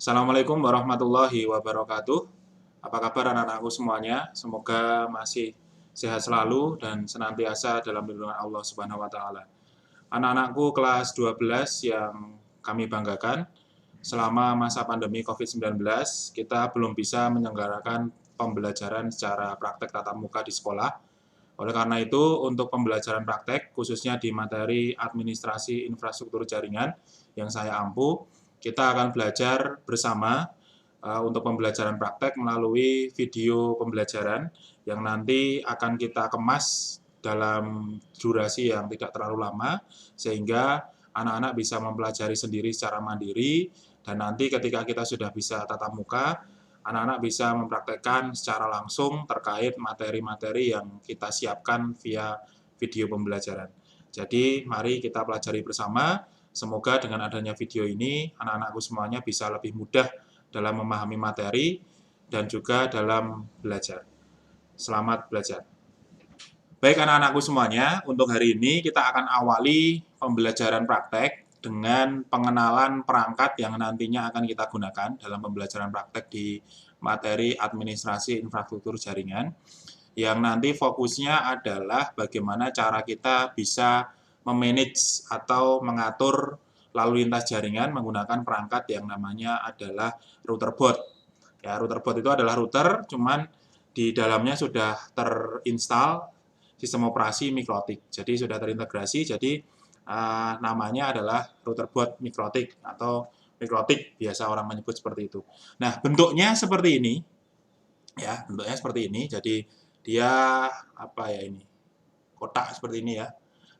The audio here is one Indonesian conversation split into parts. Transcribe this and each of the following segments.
Assalamualaikum warahmatullahi wabarakatuh. Apa kabar anak-anakku semuanya? Semoga masih sehat selalu dan senantiasa dalam lindungan Allah Subhanahu wa taala. Anak-anakku kelas 12 yang kami banggakan, selama masa pandemi COVID-19, kita belum bisa menyelenggarakan pembelajaran secara praktek tatap muka di sekolah. Oleh karena itu, untuk pembelajaran praktek, khususnya di materi administrasi infrastruktur jaringan yang saya ampu, kita akan belajar bersama untuk pembelajaran praktek melalui video pembelajaran yang nanti akan kita kemas dalam durasi yang tidak terlalu lama, sehingga anak-anak bisa mempelajari sendiri secara mandiri, dan nanti ketika kita sudah bisa tatap muka, anak-anak bisa mempraktekkan secara langsung terkait materi-materi yang kita siapkan via video pembelajaran. Jadi, mari kita pelajari bersama. Semoga dengan adanya video ini, anak-anakku semuanya bisa lebih mudah dalam memahami materi dan juga dalam belajar. Selamat belajar. Baik anak-anakku semuanya, untuk hari ini kita akan awali pembelajaran praktek dengan pengenalan perangkat yang nantinya akan kita gunakan dalam pembelajaran praktek di materi administrasi infrastruktur jaringan, yang nanti fokusnya adalah bagaimana cara kita bisa memanage atau mengatur lalu lintas jaringan menggunakan perangkat yang namanya adalah router board. Ya, router board itu adalah router, cuman di dalamnya sudah terinstall sistem operasi Mikrotik. Jadi sudah terintegrasi, jadi namanya adalah router board Mikrotik atau Mikrotik, biasa orang menyebut seperti itu. Nah, bentuknya seperti ini, ya, bentuknya seperti ini. Jadi dia apa ya ini? Kotak seperti ini ya.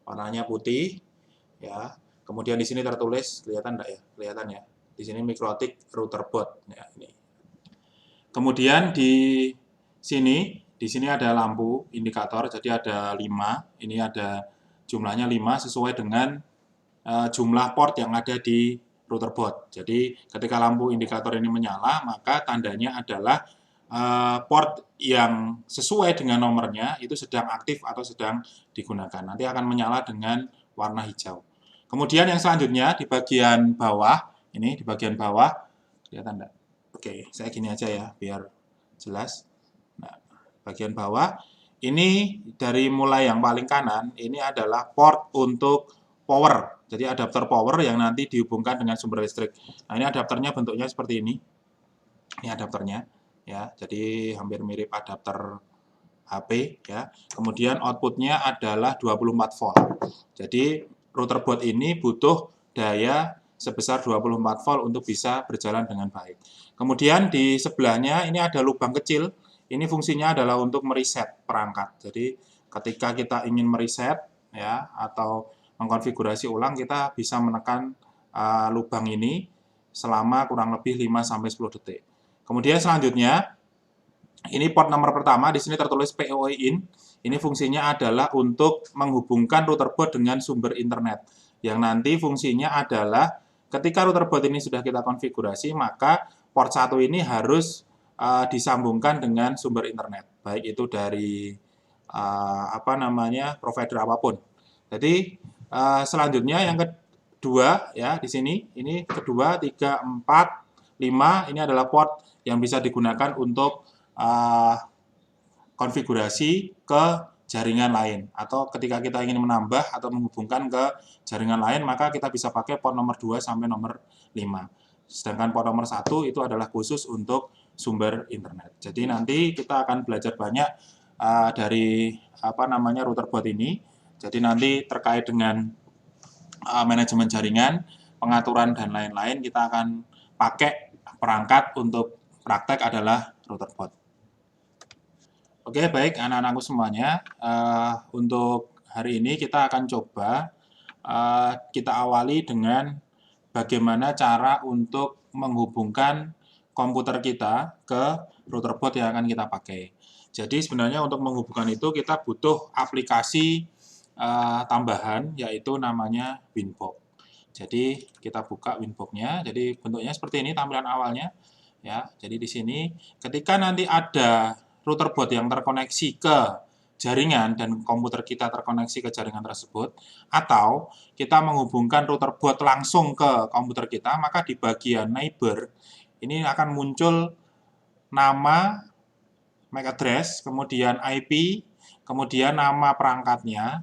Warnanya putih, ya. Kemudian di sini tertulis, kelihatan enggak ya? Kelihatan ya. Di sini Mikrotik router board, ya ini. Kemudian di sini ada lampu indikator, jadi ada 5, ini ada jumlahnya 5 sesuai dengan jumlah port yang ada di router board. Jadi ketika lampu indikator ini menyala, maka tandanya adalah port yang sesuai dengan nomornya itu sedang aktif atau sedang digunakan. Nanti akan menyala dengan warna hijau. Kemudian yang selanjutnya di bagian bawah, ini di bagian bawah, kelihatan enggak? Oke, saya gini aja ya, biar jelas. Nah, bagian bawah, ini dari mulai yang paling kanan, ini adalah port untuk power. Jadi adapter power yang nanti dihubungkan dengan sumber listrik. Nah, ini adapternya bentuknya seperti ini. Ini adapternya, ya. Jadi hampir mirip adapter HP, ya. Kemudian outputnya adalah 24 volt. Jadi router board ini butuh daya sebesar 24 volt untuk bisa berjalan dengan baik. Kemudian di sebelahnya ini ada lubang kecil, ini fungsinya adalah untuk mereset perangkat. Jadi ketika kita ingin mereset ya atau mengkonfigurasi ulang, kita bisa menekan lubang ini selama kurang lebih 5-10 detik. Kemudian selanjutnya, ini port nomor pertama, di sini tertulis POE in. Ini fungsinya adalah untuk menghubungkan router board dengan sumber internet. Yang nanti fungsinya adalah ketika router board ini sudah kita konfigurasi, maka port 1 ini harus disambungkan dengan sumber internet, baik itu dari provider apapun. Jadi selanjutnya yang kedua ya di sini, ini kedua, 3, 4, 5 ini adalah port yang bisa digunakan untuk konfigurasi ke jaringan lain, atau ketika kita ingin menambah atau menghubungkan ke jaringan lain, maka kita bisa pakai port nomor 2 sampai nomor 5. Sedangkan port nomor 1 itu adalah khusus untuk sumber internet. Jadi nanti kita akan belajar banyak dari router board ini. Jadi nanti terkait dengan manajemen jaringan, pengaturan dan lain-lain, kita akan pakai perangkat untuk praktek adalah router board. Oke, baik anak-anakku semuanya, untuk hari ini kita akan coba kita awali dengan bagaimana cara untuk menghubungkan komputer kita ke router board yang akan kita pakai. Jadi sebenarnya untuk menghubungkan itu kita butuh aplikasi tambahan, yaitu namanya Winbox. Jadi kita buka Winbox-nya, jadi bentuknya seperti ini tampilan awalnya. Ya, jadi di sini ketika nanti ada router board yang terkoneksi ke jaringan dan komputer kita terkoneksi ke jaringan tersebut, atau kita menghubungkan router board langsung ke komputer kita, maka di bagian neighbor ini akan muncul nama MAC address, kemudian IP, kemudian nama perangkatnya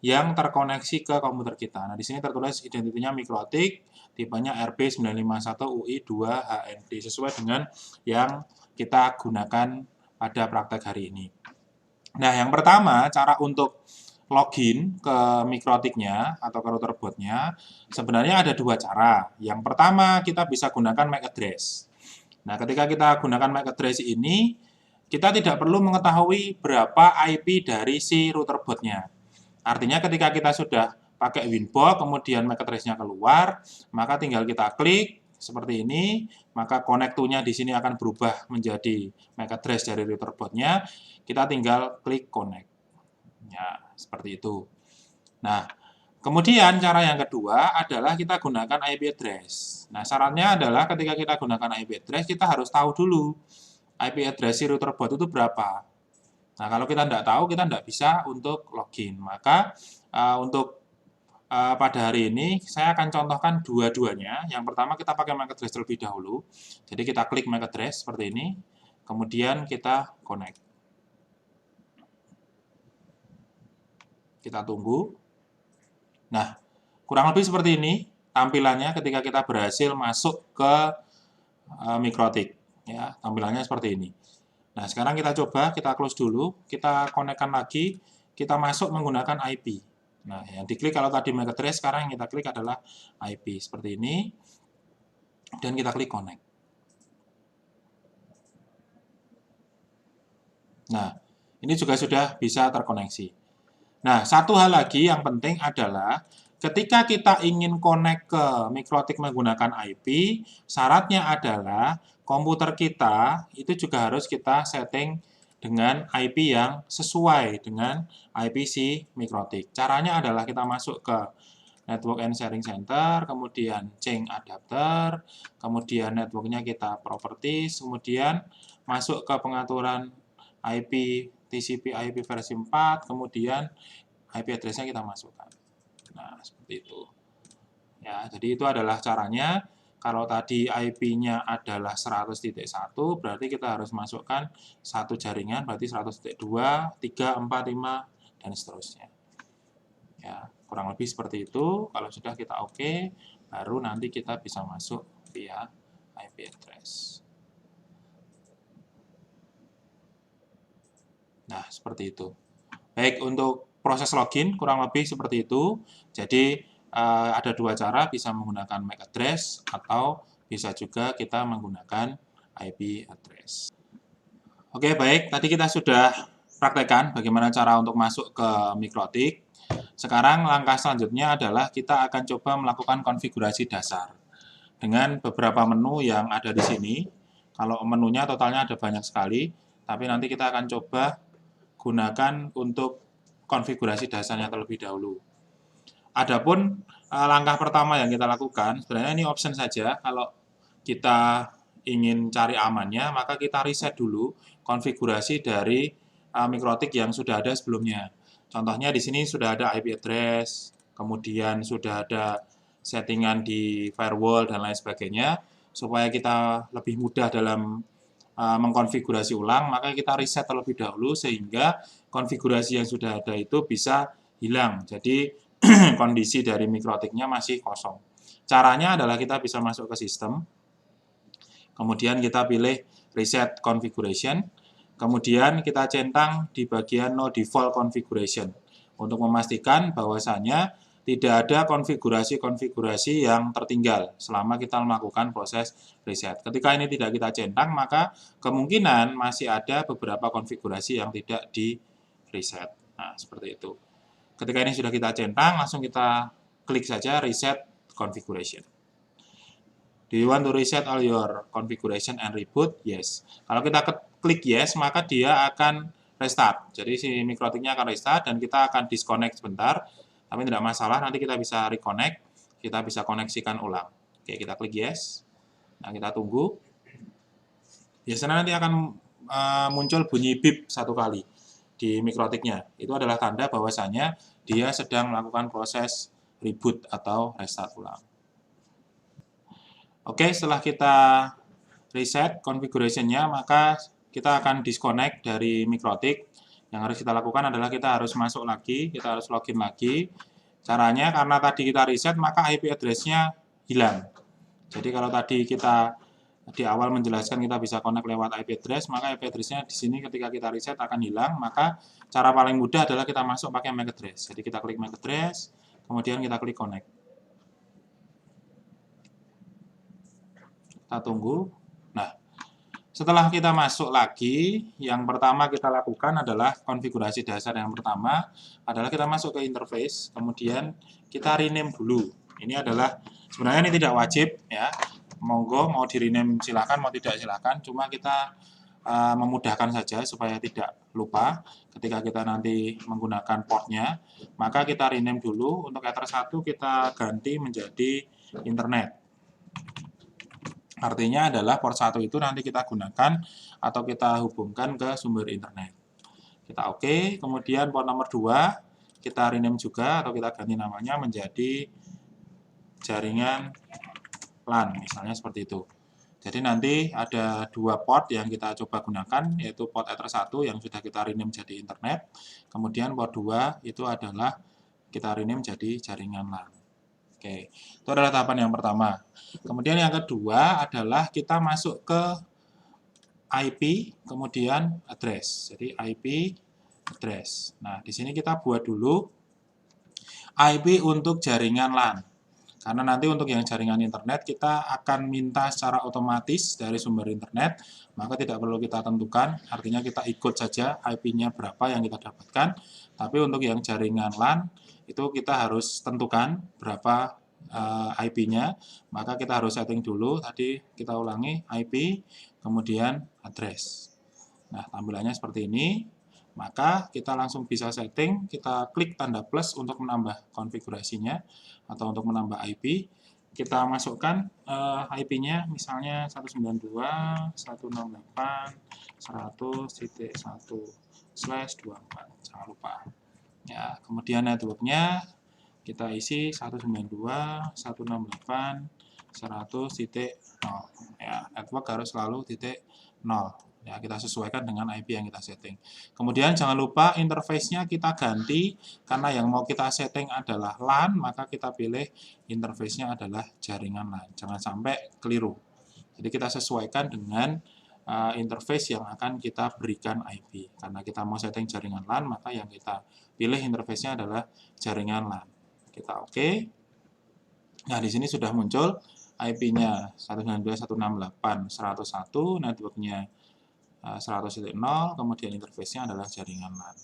yang terkoneksi ke komputer kita. Nah, di sini tertulis identitinya Mikrotik, tipenya RB951UI2HND, sesuai dengan yang kita gunakan pada praktek hari ini. Nah, yang pertama, cara untuk login ke Mikrotiknya atau ke router bootnya, sebenarnya ada dua cara. Yang pertama, kita bisa gunakan MAC address. Nah, ketika kita gunakan MAC address ini, kita tidak perlu mengetahui berapa IP dari si router bootnya. Artinya ketika kita sudah pakai Winbox, kemudian MAC address-nya keluar, maka tinggal kita klik seperti ini, maka connect to-nya di sini akan berubah menjadi MAC address dari router bootnya. Kita tinggal klik connect. Ya, seperti itu. Nah, kemudian cara yang kedua adalah kita gunakan IP address. Nah, syaratnya adalah ketika kita gunakan IP address, kita harus tahu dulu IP address si router boot itu berapa. Nah, kalau kita tidak tahu, kita tidak bisa untuk login. Maka pada hari ini, saya akan contohkan dua-duanya. Yang pertama, kita pakai MAC address terlebih dahulu. Jadi, kita klik MAC address seperti ini. Kemudian, kita connect. Kita tunggu. Nah, kurang lebih seperti ini tampilannya ketika kita berhasil masuk ke Mikrotik. Ya, tampilannya seperti ini. Nah, sekarang kita coba, kita close dulu, kita konekkan lagi, kita masuk menggunakan IP. Nah, yang diklik kalau tadi MAC address, sekarang yang kita klik adalah IP. Seperti ini. Dan kita klik connect. Nah, ini juga sudah bisa terkoneksi. Nah, satu hal lagi yang penting adalah ketika kita ingin connect ke Mikrotik menggunakan IP, syaratnya adalah komputer kita itu juga harus kita setting dengan IP yang sesuai dengan IP si Mikrotik. Caranya adalah kita masuk ke Network and Sharing Center, kemudian change adapter, kemudian networknya kita properties, kemudian masuk ke pengaturan IP TCP IP versi 4, kemudian IP address-nya kita masukkan. Nah, seperti itu. Ya, jadi itu adalah caranya. Kalau tadi IP-nya adalah 100.1, berarti kita harus masukkan satu jaringan, berarti 100.2, 3, 4, 5, dan seterusnya. Ya, kurang lebih seperti itu. Kalau sudah kita oke, baru nanti kita bisa masuk via IP address. Nah, seperti itu. Baik, untuk proses login kurang lebih seperti itu. Jadi, ada dua cara, bisa menggunakan MAC address atau bisa juga kita menggunakan IP address. Oke, baik. Tadi kita sudah praktekkan bagaimana cara untuk masuk ke Mikrotik. Sekarang langkah selanjutnya adalah kita akan coba melakukan konfigurasi dasar dengan beberapa menu yang ada di sini. Kalau menunya totalnya ada banyak sekali, tapi nanti kita akan coba gunakan untuk konfigurasi dasarnya terlebih dahulu. Adapun langkah pertama yang kita lakukan, sebenarnya ini option saja. Kalau kita ingin cari amannya, maka kita reset dulu konfigurasi dari Mikrotik yang sudah ada sebelumnya. Contohnya di sini sudah ada IP address, kemudian sudah ada settingan di firewall dan lain sebagainya. Supaya kita lebih mudah dalam mengkonfigurasi ulang, maka kita reset terlebih dahulu sehingga konfigurasi yang sudah ada itu bisa hilang. Jadi kondisi dari Mikrotiknya masih kosong. Caranya adalah kita bisa masuk ke sistem, kemudian kita pilih reset configuration, kemudian kita centang di bagian no default configuration untuk memastikan bahwasannya tidak ada konfigurasi-konfigurasi yang tertinggal selama kita melakukan proses reset. Ketika ini tidak kita centang, maka kemungkinan masih ada beberapa konfigurasi yang tidak di reset. Nah, seperti itu. Ketika ini sudah kita centang, langsung kita klik saja reset configuration. Do you want to reset all your configuration and reboot? Yes. Kalau kita klik yes, maka dia akan restart. Jadi si Mikrotiknya akan restart dan kita akan disconnect sebentar. Tapi tidak masalah, nanti kita bisa reconnect, kita bisa koneksikan ulang. Oke, kita klik yes. Nah, kita tunggu. Biasanya nanti akan muncul bunyi beep satu kali di Mikrotiknya. Itu adalah tanda bahwasanya dia sedang melakukan proses reboot atau restart ulang. Oke, setelah kita reset configuration-nya, maka kita akan disconnect dari Mikrotik. Yang harus kita lakukan adalah kita harus masuk lagi, kita harus login lagi. Caranya karena tadi kita reset, maka IP address-nya hilang. Jadi kalau tadi kita di awal menjelaskan kita bisa connect lewat IP address, maka IP address-nya di sini ketika kita reset akan hilang. Maka cara paling mudah adalah kita masuk pakai MAC address. Jadi kita klik MAC address, kemudian kita klik connect. Kita tunggu. Nah, setelah kita masuk lagi, yang pertama kita lakukan adalah konfigurasi dasar. Yang pertama adalah kita masuk ke interface, kemudian kita rename dulu. Ini adalah sebenarnya ini tidak wajib ya. Monggo mau di rename silakan, mau tidak silakan. Cuma kita memudahkan saja supaya tidak lupa ketika kita nanti menggunakan portnya. Maka kita rename dulu. Untuk Ether 1 kita ganti menjadi internet. Artinya adalah port 1 itu nanti kita gunakan atau kita hubungkan ke sumber internet. Kita oke, kemudian port nomor 2 kita rename juga atau kita ganti namanya menjadi jaringan LAN, misalnya seperti itu. Jadi nanti ada 2 port yang kita coba gunakan, yaitu port Ether 1 yang sudah kita rename jadi internet, kemudian port 2 itu adalah kita rename jadi jaringan LAN. Oke, itu adalah tahapan yang pertama. Kemudian yang kedua adalah kita masuk ke IP, kemudian address. Jadi IP, address. Nah, di sini kita buat dulu IP untuk jaringan LAN. Karena nanti untuk yang jaringan internet kita akan minta secara otomatis dari sumber internet, maka tidak perlu kita tentukan, artinya kita ikut saja IP-nya berapa yang kita dapatkan. Tapi untuk yang jaringan LAN, itu kita harus tentukan berapa IP-nya, maka kita harus setting dulu, tadi kita ulangi IP, kemudian address. Nah, tampilannya seperti ini, maka kita langsung bisa setting, kita klik tanda plus untuk menambah konfigurasinya, atau untuk menambah IP, kita masukkan IP-nya, misalnya 192.168.100.1/24, jangan lupa. Ya, kemudian networknya kita isi 192.168.100.0. Ya, network harus selalu titik 0. Ya, kita sesuaikan dengan IP yang kita setting. Kemudian jangan lupa interface-nya kita ganti, karena yang mau kita setting adalah LAN, maka kita pilih interface-nya adalah jaringan LAN. Jangan sampai keliru. Jadi kita sesuaikan dengan interface yang akan kita berikan IP. Karena kita mau setting jaringan LAN, maka yang kita pilih interface-nya adalah jaringan LAN. Kita oke. Nah, di sini sudah muncul IP-nya 192.168.101, network-nya 100.0, kemudian interface-nya adalah jaringan LAN.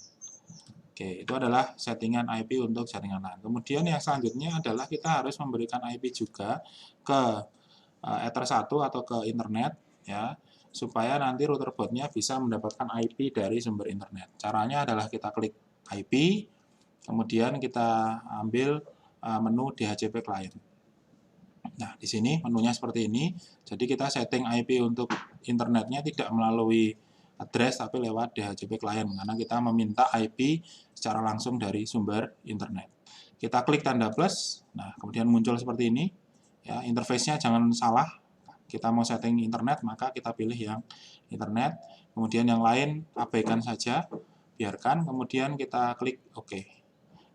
Oke, itu adalah settingan IP untuk jaringan LAN. Kemudian yang selanjutnya adalah kita harus memberikan IP juga ke Ether 1 atau ke internet, ya, supaya nanti router botnya bisa mendapatkan IP dari sumber internet. Caranya adalah kita klik IP, kemudian kita ambil menu DHCP client. Nah, di sini menunya seperti ini. Jadi kita setting IP untuk internetnya tidak melalui address tapi lewat DHCP client, karena kita meminta IP secara langsung dari sumber internet. Kita klik tanda plus. Nah, kemudian muncul seperti ini. Ya, interface-nya jangan salah. Kita mau setting internet, maka kita pilih yang internet. Kemudian yang lain abaikan saja, biarkan. Kemudian kita klik OK.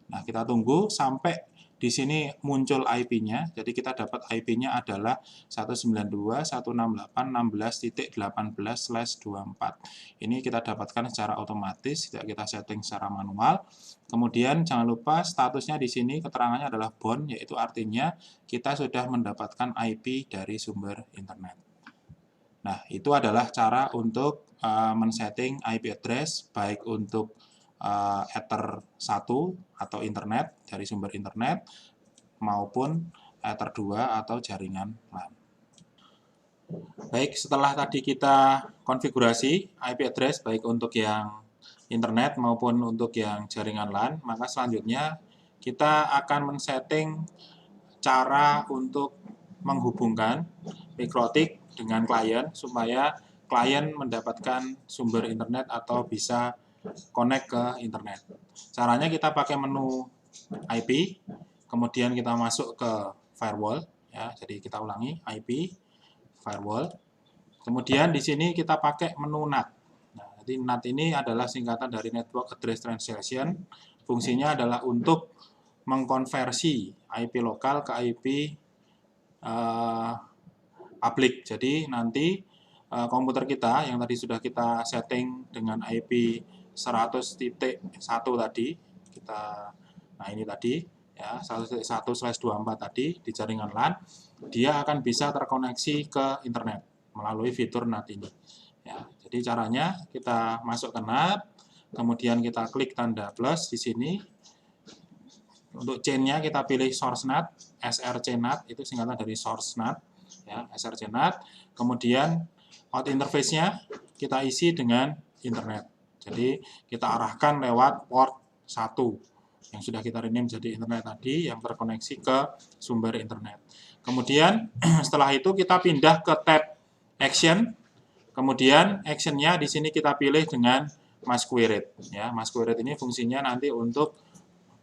Nah, kita tunggu sampai di sini muncul IP-nya. Jadi kita dapat IP-nya adalah 192.168.16.18/24. Ini kita dapatkan secara otomatis, tidak kita setting secara manual. Kemudian jangan lupa statusnya di sini keterangannya adalah bound, yaitu artinya kita sudah mendapatkan IP dari sumber internet. Nah, itu adalah cara untuk men-setting IP address baik untuk Ether 1 atau internet dari sumber internet maupun Ether 2 atau jaringan LAN. Baik, setelah tadi kita konfigurasi IP address baik untuk yang internet maupun untuk yang jaringan LAN, maka selanjutnya kita akan men-setting cara untuk menghubungkan Mikrotik dengan klien supaya klien mendapatkan sumber internet atau bisa connect ke internet. Caranya kita pakai menu IP, kemudian kita masuk ke firewall, ya. Jadi kita ulangi IP, firewall. Kemudian di sini kita pakai menu NAT. Nah, jadi NAT ini adalah singkatan dari Network Address Translation. Fungsinya adalah untuk mengkonversi IP lokal ke IP publik. Jadi nanti komputer kita yang tadi sudah kita setting dengan IP 100.1 tadi, nah ini tadi ya 100.1/24 tadi di jaringan LAN, dia akan bisa terkoneksi ke internet melalui fitur NAT ini. Ya, jadi caranya kita masuk ke NAT, kemudian kita klik tanda plus di sini. Untuk chain-nya kita pilih source NAT, SRC NAT itu singkatan dari source NAT, ya SRC NAT. Kemudian out interface-nya kita isi dengan internet. Jadi kita arahkan lewat port 1 yang sudah kita rename jadi internet tadi yang terkoneksi ke sumber internet. Kemudian setelah itu kita pindah ke tab action. Kemudian action-nya di sini kita pilih dengan masquerade. Ya, masquerade ini fungsinya nanti untuk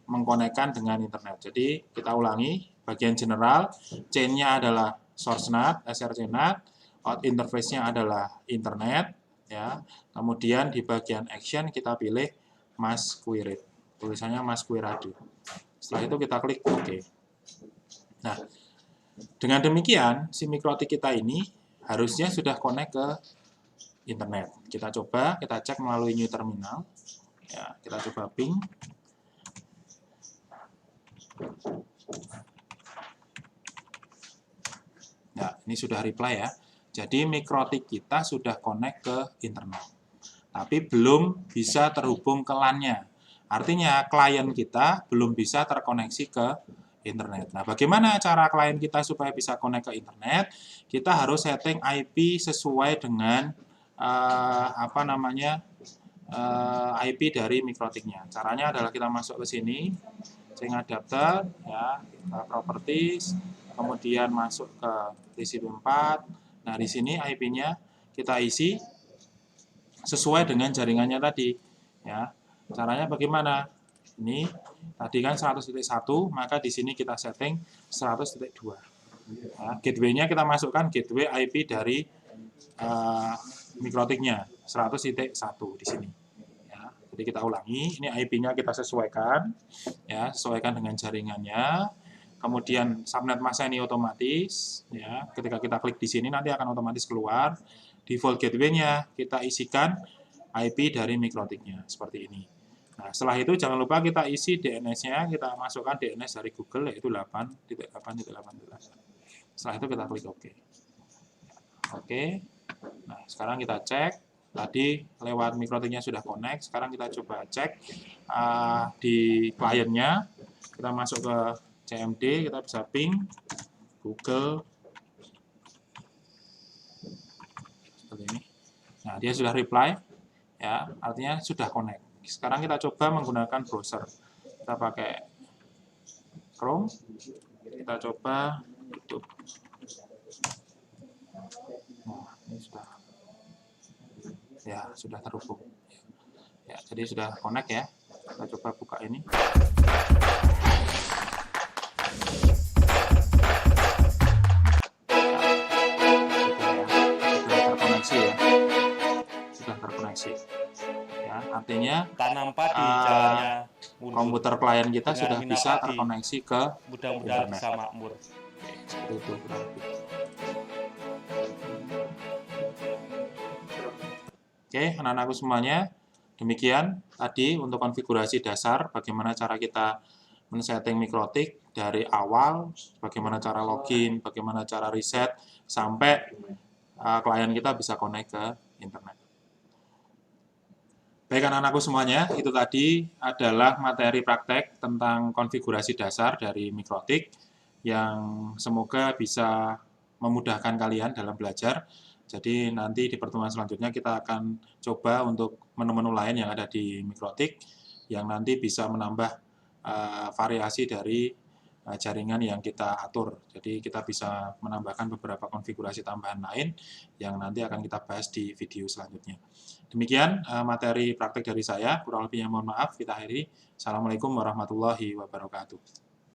mengkonekkan dengan internet. Jadi kita ulangi, bagian general, chain-nya adalah source NAT, SRC NAT, out interface-nya adalah internet, ya. Kemudian di bagian action kita pilih masquerade, tulisannya masquerade. Setelah itu kita klik OK. Nah, dengan demikian si mikrotik kita ini harusnya sudah connect ke internet. Kita coba, kita cek melalui new terminal. Ya, kita coba ping. Nah, ini sudah reply ya. Jadi mikrotik kita sudah connect ke internet. Tapi belum bisa terhubung ke LAN-nya. Artinya klien kita belum bisa terkoneksi ke internet. Nah, bagaimana cara klien kita supaya bisa connect ke internet? Kita harus setting IP sesuai dengan IP dari mikrotiknya. Caranya adalah kita masuk ke sini, string adapter, ya, properties, kemudian masuk ke TCP4. Nah, di sini IP-nya kita isi sesuai dengan jaringannya tadi. Ya, caranya bagaimana? Ini tadi kan 100.1, maka di sini kita setting 100.2. Ya, gateway-nya kita masukkan gateway IP dari mikrotiknya 100.1 di sini. Jadi kita ulangi, ini IP-nya kita sesuaikan, ya, sesuaikan dengan jaringannya. Kemudian subnet masa ini otomatis, ya, ketika kita klik di sini nanti akan otomatis keluar. Default gateway-nya kita isikan IP dari mikrotiknya, seperti ini. Nah, setelah itu jangan lupa kita isi DNS-nya, kita masukkan DNS dari Google, yaitu 8.8.18. Setelah itu kita klik OK. Oke, nah sekarang kita cek. Tadi lewat mikrotiknya sudah connect, sekarang kita coba cek di kliennya, kita masuk ke CMD, kita bisa ping Google seperti ini. Nah, dia sudah reply, ya, artinya sudah connect. Sekarang kita coba menggunakan browser, kita pakai Chrome, kita coba YouTube. Nah, ini sudah terhubung. Ya, jadi sudah connect ya. Kita coba buka ini. Sudah terkoneksi ya. Sudah terkoneksi. Ya, artinya komputer klien kita sudah bisa terkoneksi ke mudah-mudahan bisa makmur. Seperti itu kurang lebih. Oke, anak-anakku semuanya, demikian tadi untuk konfigurasi dasar, bagaimana cara kita men-setting mikrotik dari awal, bagaimana cara login, bagaimana cara reset, sampai klien kita bisa connect ke internet. Baik anak-anakku semuanya, itu tadi adalah materi praktek tentang konfigurasi dasar dari mikrotik yang semoga bisa memudahkan kalian dalam belajar. Jadi nanti di pertemuan selanjutnya kita akan coba untuk menu-menu lain yang ada di mikrotik yang nanti bisa menambah variasi dari jaringan yang kita atur. Jadi kita bisa menambahkan beberapa konfigurasi tambahan lain yang nanti akan kita bahas di video selanjutnya. Demikian materi praktek dari saya, kurang lebihnya mohon maaf, kita akhiri. Assalamualaikum warahmatullahi wabarakatuh.